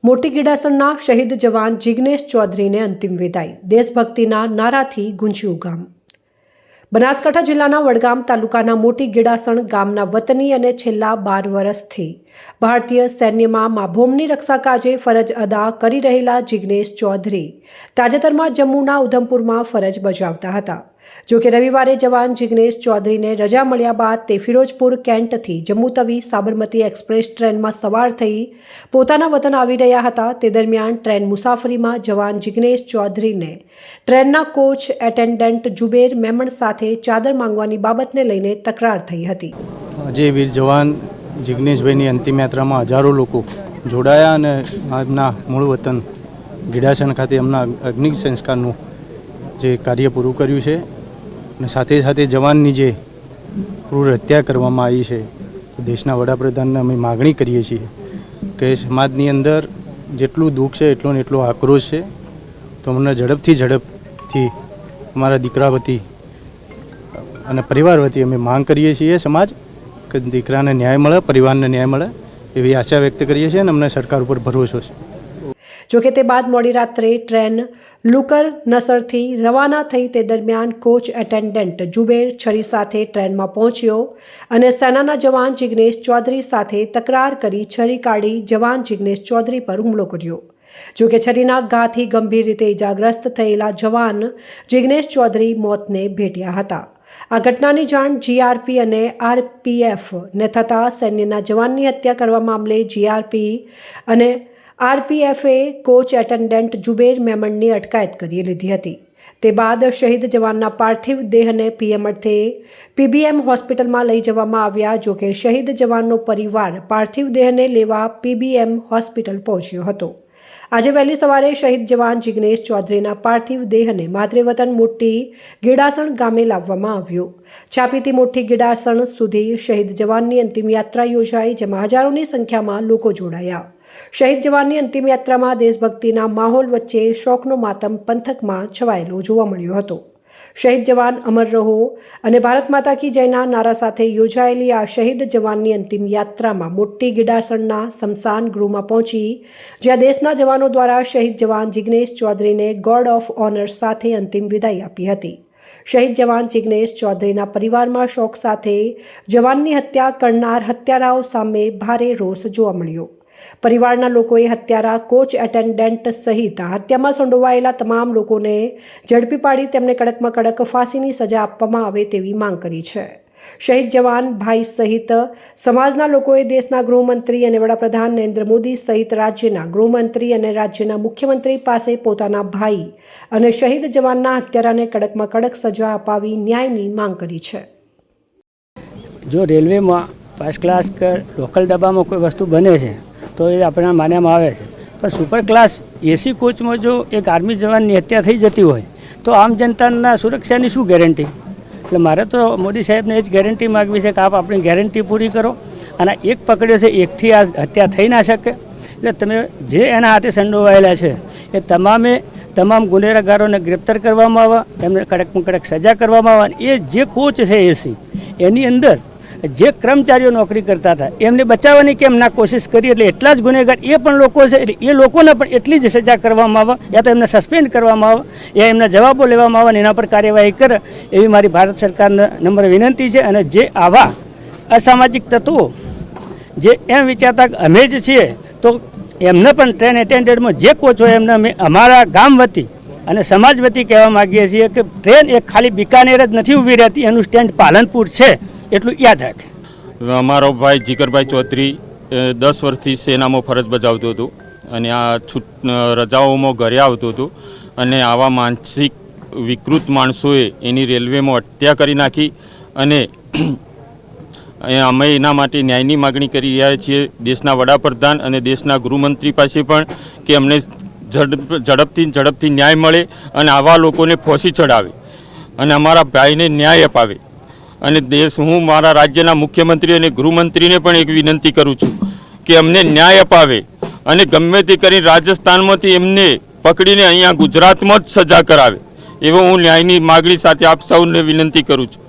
મોટી ગીડાસણના શહીદ જવાન જિગ્નેશ ચૌધરીને અંતિમ વિદાય દેશભક્તિના નારાથી ગુંજ્યું ગામ। બનાસકાંઠા જિલ્લાના વડગામ તાલુકાના મોટી ગીડાસણ ગામના વતની અને છેલ્લા 12 વર્ષથી ભારતીય સૈન્યમાં માભોમની રક્ષા કાજે ફરજ અદા કરી રહેલા જિગ્નેશ ચૌધરી તાજેતરમાં જમ્મુના ઉધમપુરમાં ફરજ બજાવતા હતા। જો કે રવિવારે જવાન જિગ્નેશ ચૌધરીને રજા મળ્યા બાદ તે ફિરોજપુર કેન્ટથી જમ્મુ તવી સાબરમતી એક્સપ્રેસ ટ્રેનમાં સવાર થઈ પોતાના વતન આવી રહ્યા હતા। તે દરમિયાન ટ્રેન મુસાફરીમાં જવાન જિગ્નેશ ચૌધરીને ટ્રેનના કોચ એટેન્ડન્ટ જુબેર મેમણ સાથે ચાદર માંગવાની બાબતને લઈને તકરાર થઈ હતી। આજે વીર જવાન જિગ્નેશભાઈની અંતિમ યાત્રામાં હજારો લોકો જોડાયા અને આજના મૂળ વતન ગીડાસણ ખાતે એમના અગ્નિ સંસ્કારનું જે કાર્ય પૂરું કર્યું છે અને સાથે સાથે જવાનની જે ક્રૂર હત્યા કરવામાં આવી છે દેશના વડાપ્રધાનને અમે માગણી કરીએ છીએ કે સમાજની અંદર જેટલું દુઃખ છે એટલો ને એટલો આક્રોશ છે તો અમને ઝડપથી અમારા દીકરા વતી અને પરિવાર વતી અમે માંગ કરીએ છીએ સમાજ કે દીકરાને ન્યાય મળે, પરિવારને ન્યાય મળે એવી આશા વ્યક્ત કરીએ છીએ અને અમને સરકાર ઉપર ભરોસો છે। જોકે તે બાદ મોડી રાત્રે ટ્રેન લુકર નસરથી રવાના થઈ તે દરમિયાન કોચ એટેન્ડન્ટ જુબેર છરી સાથે ટ્રેનમાં પહોંચ્યો અને સેનાના જવાન જિગ્નેશ ચૌધરી સાથે તકરાર કરી છરી કાઢી જવાન જિગ્નેશ ચૌધરી પર હુમલો કર્યો। જોકે છરીના ઘાથી ગંભીર રીતે ઇજાગ્રસ્ત થયેલા જવાન જિગ્નેશ ચૌધરી મોતને ભેટ્યા હતા। આ ઘટનાની જાણ જીઆરપી અને આરપીએફને થતાં સૈન્યના જવાનની હત્યા કરવા મામલે જીઆરપી અને આરપીએફે કોચ એટેન્ડન્ટ જુબેર મેમણની અટકાયત કરી લીધી હતી। તે બાદ શહીદ જવાનના પાર્થિવ દેહને પીએમ અર્થે પીબીએમ હોસ્પિટલમાં લઈ જવામાં આવ્યા। જોકે શહીદ જવાનનો પરિવાર પાર્થિવ દેહને લેવા પીબીએમ હોસ્પિટલ પહોંચ્યો હતો। આજે વહેલી સવારે શહીદ જવાન જિગ્નેશ ચૌધરીના પાર્થિવ દેહને માતૃ વતન મોટી ગીડાસણ ગામે લાવવામાં આવ્યો। છાપીથી મોટી ગીડાસણ સુધી શહીદ જવાનની અંતિમ યાત્રા યોજાઈ જેમાં હજારોની સંખ્યામાં લોકો જોડાયા। શહીદ જવાનની અંતિમ યાત્રામાં દેશભક્તિના માહોલ વચ્ચે શોકનો માતમ પંથકમાં છવાયેલો જોવા મળ્યો હતો। શહીદ જવાન અમર રહો અને ભારત માતા કી જયના નારા સાથે યોજાયેલી આ શહીદ જવાનની અંતિમ યાત્રામાં મોટી ગીડાસણના સ્મશાન ગૃહમાં પહોંચી જ્યાં દેશના જવાનો દ્વારા શહીદ જવાન જિગ્નેશ ચૌધરીને ગાર્ડ ઓફ ઓનર સાથે અંતિમ વિદાય આપી હતી। શહીદ જવાન જિગ્નેશ ચૌધરીના પરિવારમાં શોક સાથે જવાનની હત્યા કરનાર હત્યારાઓ સામે ભારે રોષ જોવા મળ્યો। પરિવારના લોકોએ હત્યારા કોચ એટેન્ડન્ટ સહિત હત્યામાં સંડોવાયેલા તમામ લોકોને ઝડપી પાડી તેમને કડકમાં કડક ફાંસીની સજા આપવામાં આવે તેવી માંગ કરી છે। શહીદ જવાન ભાઈ સહિત સમાજના લોકોએ દેશના ગૃહમંત્રી અને વડાપ્રધાન નરેન્દ્ર મોદી સહિત રાજ્યના ગૃહમંત્રી અને રાજ્યના મુખ્યમંત્રી પાસે પોતાના ભાઈ અને શહીદ જવાનના હત્યારાને કડકમાં કડક સજા અપાવી ન્યાયની માંગ કરી છે। જો રેલવેમાં ફર્સ્ટ ક્લાસ કે લોકલ ડબ્બામાં કોઈ વસ્તુ બને છે તો એ આપણા માન્યામાં આવે છે, પણ સુપર ક્લાસ એસી કોચમાં જો એક આર્મી જવાનની હત્યા થઈ જતી હોય તો આમ જનતાના સુરક્ષાની શું ગેરંટી? એટલે મારે તો મોદી સાહેબને એ જ ગેરંટી માગવી છે કે આપ આપણી ગેરંટી પૂરી કરો। અને એક પકડ્યો છે એકથી આ હત્યા થઈ ના શકે, એટલે તમે જે એના હાથે સંડોવાયેલા છે એ તમામ ગુનેગારોને ગ્રેપ્તાર કરવામાં આવે, એમને કડકમાં કડક સજા કરવામાં આવે। એ જે કોચ છે એસી એની અંદર જે કર્મચારીઓ નોકરી કરતા હતા એમને બચાવવાની કેમ ના કોશિશ કરી? એટલે એટલા જ ગુનેગાર એ પણ લોકો છે, એટલે એ લોકોને પણ એટલી જ સજા કરવામાં આવે, યા તો એમને સસ્પેન્ડ કરવામાં આવે, યા એમના જવાબો લેવામાં આવે અને એના પર કાર્યવાહી કરે એવી મારી ભારત સરકારને નમ્ર વિનંતી છે। અને જે આવા અસામાજિક તત્વો જે એમ વિચારતા અમે જ છીએ તો એમને પણ ટ્રેન એટેન્ડન્ટમાં જે કોચ હોય એમને અમે અમારા ગામ વતી અને સમાજ વતી કહેવા માગીએ છીએ કે ટ્રેન એક ખાલી બિકાનેર જ નથી ઊભી રહેતી, એનું સ્ટેન્ડ પાલનપુર છે એટલું યાદ રાખે। અમારો ભાઈ જીગરભાઈ ચૌધરી 10 વર્ષથી સેનામાં ફરજ બજાવતું હતું અને આ રજાઓમાં ઘરે આવતું હતું અને આવા માનસિક વિકૃત માણસોએ એની રેલવેમાં હત્યા કરી નાખી અને અમે એના માટે ન્યાયની માગણી કરી રહ્યા છીએ દેશના વડાપ્રધાન અને દેશના ગૃહમંત્રી પાસે પણ કે અમને ઝડપથી ન્યાય મળે અને આવા લોકોને ફાંસી ચડાવે અને અમારા ભાઈને ન્યાય અપાવે। અને હું મારા રાજ્યના મુખ્યમંત્રી અને ગૃહમંત્રીને પણ એક વિનંતી કરું છું કે અમને ન્યાય અપાવે અને ગમે તે કરીને રાજસ્થાનમાંથી એમને પકડીને અહીંયા ગુજરાતમાં જ સજા કરાવે એવો હું ન્યાયની માગણી સાથે આપ સૌને વિનંતી કરું છું।